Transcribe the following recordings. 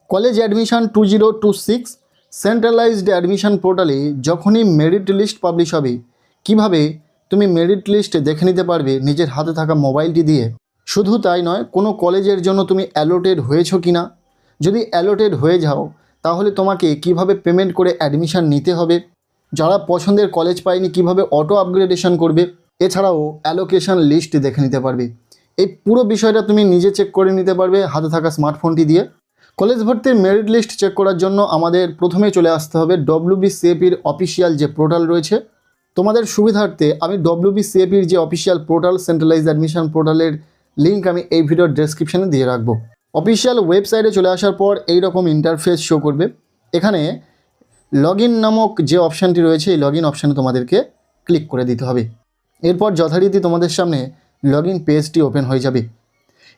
College admission 2026 centralised admission পোর্টালে যখনই merit list publish হবে, কিভাবে তুমি মেরিট লিস্ট দেখে নিতে পারবে নিজের হাতে থাকা মোবাইলটি দিয়ে। শুধু তাই নয়, কোনো কলেজের জন্য তুমি অ্যালোটেড হয়েছো কি না, যদি অ্যালোটেড হয়ে যাও তাহলে তোমাকে কিভাবে পেমেন্ট করে অ্যাডমিশন নিতে হবে, যারা পছন্দের কলেজ পায়নি কিভাবে অটো আপগ্রেডেশন করবে, এছাড়াও অ্যালোকেশন লিস্ট দেখে নিতে পারবে। এই পুরো বিষয়টা তুমি নিজে চেক করে নিতে পারবে হাতে থাকা স্মার্টফোনটি দিয়ে। কলেজ ভর্তির মেরিট লিস্ট চেক করার জন্য আমাদের প্রথমে চলে আসতে হবে WBCAPর অফিসিয়াল যে পোর্টাল রয়েছে। তোমাদের সুবিধার্থে আমি WBCAPর যে অফিসিয়াল পোর্টাল সেন্ট্রালাইজ অ্যাডমিশন পোর্টালের লিঙ্ক আমি এই ভিডিওর ডেসক্রিপশানে দিয়ে রাখবো। অফিসিয়াল ওয়েবসাইটে চলে আসার পর এই রকম ইন্টারফেস শো করবে। এখানে লগ ইন নামক যে অপশানটি রয়েছে এই লগ ইন অপশানে তোমাদেরকে ক্লিক করে দিতে হবে। এরপর যথারীতি তোমাদের সামনে লগ ইন পেজটি ওপেন হয়ে যাবে।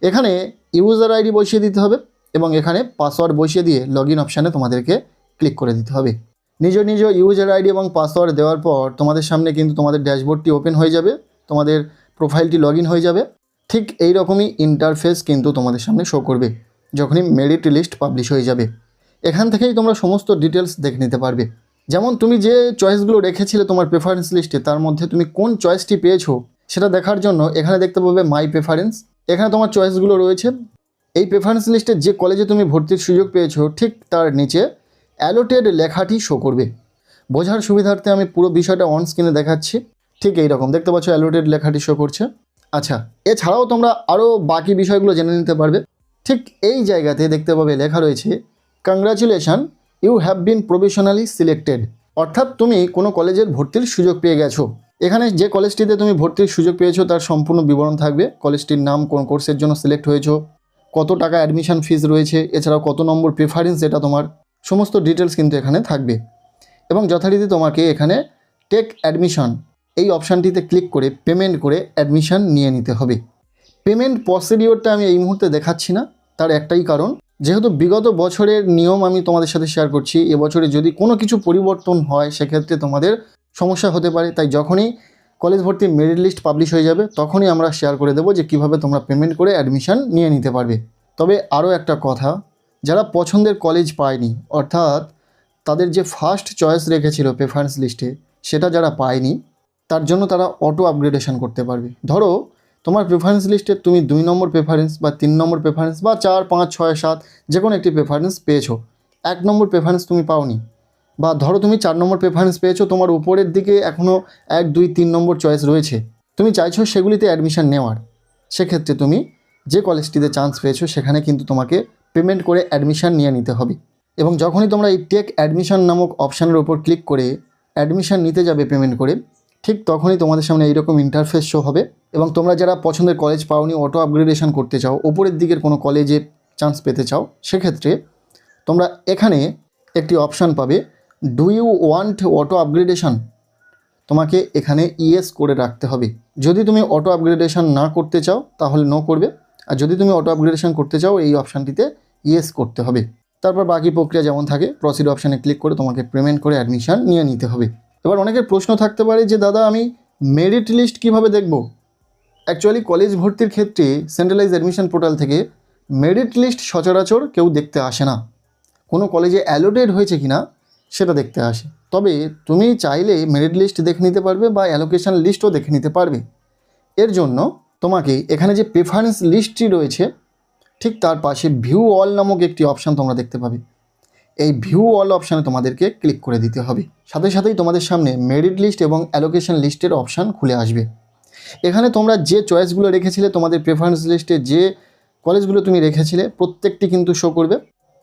এখানে ইউজার আইডি বসিয়ে দিতে হবে এবং এখানে পাসওয়ার্ড বসিয়ে দিয়ে লগ ইন অপশানে তোমাদেরকে ক্লিক করে দিতে হবে। নিজ ইউজার আইডি এবং পাসওয়ার্ড দেওয়ার পর তোমাদের সামনে কিন্তু তোমাদের ড্যাশবোর্ডটি ওপেন হয়ে যাবে, তোমাদের প্রোফাইলটি লগ ইন হয়ে যাবে। ঠিক এই রকমই ইন্টারফেস কিন্তু তোমাদের সামনে শো করবে যখনই মেরিট লিস্ট পাবলিশ হয়ে যাবে। এখান থেকেই তোমরা সমস্ত ডিটেলস দেখে নিতে পারবে। যেমন তুমি যে চয়েসগুলো রেখেছিলে তোমার প্রেফারেন্স লিস্টে, তার মধ্যে তুমি কোন চয়েসটি পেয়েছো সেটা দেখার জন্য এখানে দেখতে পাবে মাই প্রেফারেন্স। এখানে তোমার চয়েসগুলো রয়েছে। এই প্রেফারেন্স লিস্টে যে কলেজে তুমি ভর্তির সুযোগ পেয়েছো ঠিক তার নিচে অ্যালোটেড লেখাটি শো করবে। বোঝার সুবিধার্থে আমি পুরো বিষয়টা অন স্ক্রিনে দেখাচ্ছি। ঠিক এই রকম দেখতে পাচ্ছ অ্যালোটেড লেখাটি শো করছে। আচ্ছা, এছাড়াও তোমরা আরও বাকি বিষয়গুলো জেনে নিতে পারবে। ঠিক এই জায়গাতে দেখতে পাবে লেখা রয়েছে congratulation, you have been provisionally selected. অর্থাৎ তুমি কোনো কলেজের ভর্তির সুযোগ পেয়ে গেছো। এখানে যে কলেজটিতে তুমি ভর্তির সুযোগ পেয়েছো তার সম্পূর্ণ বিবরণ থাকবে। কলেজটির নাম, কোন কোর্সের জন্য সিলেক্ট হয়েছো, কত টাকা অ্যাডমিশন ফিস রয়েছে, এছাড়াও কত নম্বর প্রেফারেন্স এটা তোমার, সমস্ত ডিটেলস কিন্তু এখানে থাকবে। এবং যথারীতি তোমাকে এখানে টেক অ্যাডমিশন এই অপশানটিতে ক্লিক করে পেমেন্ট করে অ্যাডমিশন নিয়ে নিতে হবে। পেমেন্ট প্রসিডিওরটা আমি এই মুহূর্তে দেখাচ্ছি না, তার একটাই কারণ, যেহেতু বিগত বছরের নিয়ম আমি তোমাদের সাথে শেয়ার করছি, এবছরে যদি কোনো কিছু পরিবর্তন হয় সেক্ষেত্রে তোমাদের সমস্যা হতে পারে। তাই যখনই কলেজ ভর্তি মেরিট লিস্ট পাবলিশ হয়ে যাবে তখনই আমরা শেয়ার করে দেবো যে কীভাবে তোমরা পেমেন্ট করে অ্যাডমিশন নিয়ে নিতে পারবে। তবে আরও একটা কথা, যারা পছন্দের কলেজ পায়নি, অর্থাৎ তাদের যে ফার্স্ট চয়েস রেখেছিল প্রেফারেন্স লিস্টে সেটা যারা পায়নি, তার জন্য তারা অটো আপগ্রেডেশন করতে পারবে। ধরো তোমার প্রেফারেন্স লিস্টে তুমি 2 নম্বর প্রেফারেন্স বা 3 নম্বর প্রেফারেন্স বা 4, 5, 6, 7 যে কোনো একটি প্রেফারেন্স পেয়েছো, 1 নম্বর প্রেফারেন্স তুমি পাওনি, বা ধরো তুমি 4 নম্বর প্রেফারেন্স পেয়েছো, তোমার উপরের দিকে এখনও 1, 2, 3 নম্বর চয়েস রয়েছে, তুমি চাইছো সেগুলিতে অ্যাডমিশন নেওয়ার, সেক্ষেত্রে তুমি যে কলেজটিতে চান্স পেয়েছো সেখানে কিন্তু তোমাকে পেমেন্ট করে অ্যাডমিশন নিয়ে নিতে হবে। এবং যখনই তোমরা এই টেক অ্যাডমিশন নামক অপশানের উপর ক্লিক করে অ্যাডমিশন নিতে যাবে পেমেন্ট করে, ঠিক তখনই তোমাদের সামনে এইরকম ইন্টারফেস শো হবে। এবং তোমরা যারা পছন্দের কলেজ পাওনি, অটো আপগ্রেডেশন করতে চাও, ওপরের দিকের কোনো কলেজে চান্স পেতে চাও, সেক্ষেত্রে তোমরা এখানে একটি অপশান পাবে, do you want auto upgradation. তোমাকে এখানে ইয়েস করে রাখতে হবে। যদি তুমি অটো আপগ্রেডেশন না করতে চাও তাহলে নো করবে, আর যদি তুমি অটো আপগ্রেডেশন করতে চাও এই অপশানটিতে ইয়েস করতে হবে। তারপর বাকি প্রক্রিয়া যেমন থাকে প্রসিড অপশানে ক্লিক করে তোমাকে পেমেন্ট করে অ্যাডমিশন নিয়ে নিতে হবে। এবার অনেকের প্রশ্ন থাকতে পারে যে দাদা আমি মেরিট লিস্ট কিভাবে দেখব। অ্যাকচুয়ালি কলেজ ভর্তির ক্ষেত্রে সেন্ট্রালাইজ অ্যাডমিশন পোর্টাল থেকে মেরিট লিস্ট সচরাচর কেউ দেখতে আসে না, কোনো কলেজে অ্যালোটেড হয়েছে কিনা সেটা দেখতে আসে। তবে তুমি চাইলে মেরিট লিস্ট দেখে নিতে পারবে বা অ্যালোকেশন লিস্টও দেখে নিতে পারবে। এর জন্য তোমাকে এখানে যে প্রেফারেন্স লিস্টটি রয়েছে ঠিক তার পাশে ভিউ অল নামক একটি অপশান তোমরা দেখতে পাবে। এই ভিউ অল অপশানে তোমাদেরকে ক্লিক করে দিতে হবে। সাথে সাথেই তোমাদের সামনে মেরিট লিস্ট এবং অ্যালোকেশন লিস্টের অপশান খুলে আসবে। এখানে তোমরা যে চয়েসগুলো রেখেছিলে, তোমাদের প্রেফারেন্স লিস্টে যে কলেজগুলো তুমি রেখেছিলে প্রত্যেকটি কিন্তু শো করবে।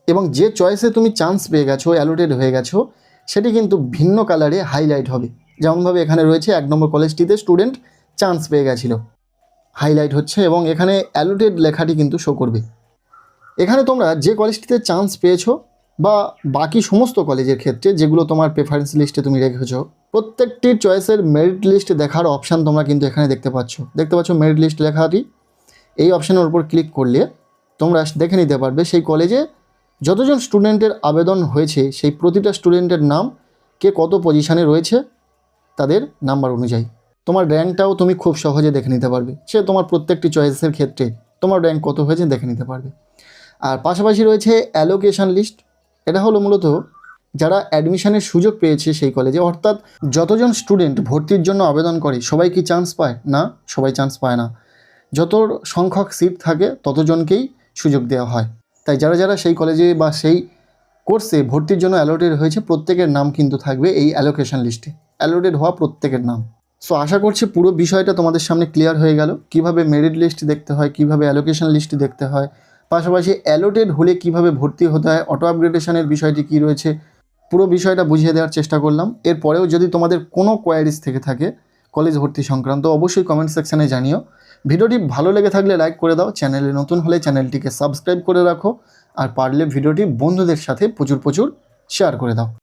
এবং যে চয়েসে তুমি চান্স পেয়ে গেছো, অ্যালোটেড হয়ে গেছো, সেটি কিন্তু ভিন্ন কালারে হাইলাইট হবে। যেমনভাবে এখানে রয়েছে 1 নম্বর কলেজটিতে স্টুডেন্ট চান্স পেয়ে গেছিলো, হাইলাইট হচ্ছে এবং এখানে অ্যালোটেড লেখাটি কিন্তু শো করবে। এখানে তোমরা যে কলেজটিতে চান্স পেয়েছো বা বাকি সমস্ত কলেজের ক্ষেত্রে যেগুলো তোমার প্রেফারেন্স লিস্টে তুমি রেখেছো, প্রত্যেকটি চয়েসের মেরিট লিস্ট দেখার অপশান তোমরা কিন্তু এখানে দেখতে পাচ্ছ মেরিট লিস্ট লেখাটি। এই অপশানের উপর ক্লিক করলে তোমরা দেখে নিতে পারবে সেই কলেজে যতজন স্টুডেন্টের আবেদন হয়েছে সেই প্রতিটা স্টুডেন্টের নাম, কে কত পজিশানে রয়েছে তাদের নাম্বার অনুযায়ী। তোমার র্যাঙ্কটাও তুমি খুব সহজে দেখে নিতে পারবে, সে তোমার প্রত্যেকটি চয়েসের ক্ষেত্রে তোমার র্যাঙ্ক কত হয়েছে দেখে নিতে পারবে। আর পাশাপাশি রয়েছে অ্যালোকেশন লিস্ট। এটা হলো মূলত যারা অ্যাডমিশনের সুযোগ পেয়েছে সেই কলেজে, অর্থাৎ যতজন স্টুডেন্ট ভর্তির জন্য আবেদন করে সবাই কি চান্স পায়? না, সবাই চান্স পায় না। যত সংখ্যক সিট থাকে ততজনকেই সুযোগ দেওয়া হয়। তাই যারা যারা সেই কলেজে বা সেই কোর্সে ভর্তির জন্য অ্যালোটেড হয়েছে প্রত্যেকের নাম কিন্তু থাকবে এই অ্যালোকেশন লিস্টে, অ্যালোটেড হওয়া প্রত্যেকের নাম। সো আশা করছি পুরো বিষয়টা তোমাদের সামনে ক্লিয়ার হয়ে গেল, কিভাবে মেরিট লিস্ট দেখতে হয়, কিভাবে অ্যালোকেশন লিস্ট দেখতে হয়, পাশাপাশি অ্যালোটেড হলে কিভাবে ভর্তি হতে হয়, অটো আপগ্রেডেশনের বিষয়টি কী রয়েছে, পুরো বিষয়টা বুঝিয়ে দেওয়ার চেষ্টা করলাম। এরপরেও যদি তোমাদের কোনো কোয়ারিজ থেকে থাকে কলেজ ভর্তি সংক্রান্ত, অবশ্যই কমেন্ট সেকশানে জানিও। ভিডিওটি ভালো লেগে থাকলে লাইক করে দাও, চ্যানেলে নতুন হলে চ্যানেলটিকে সাবস্ক্রাইব করে রাখো, আর পারলে ভিডিওটি বন্ধুদের সাথে প্রচুর শেয়ার করে দাও।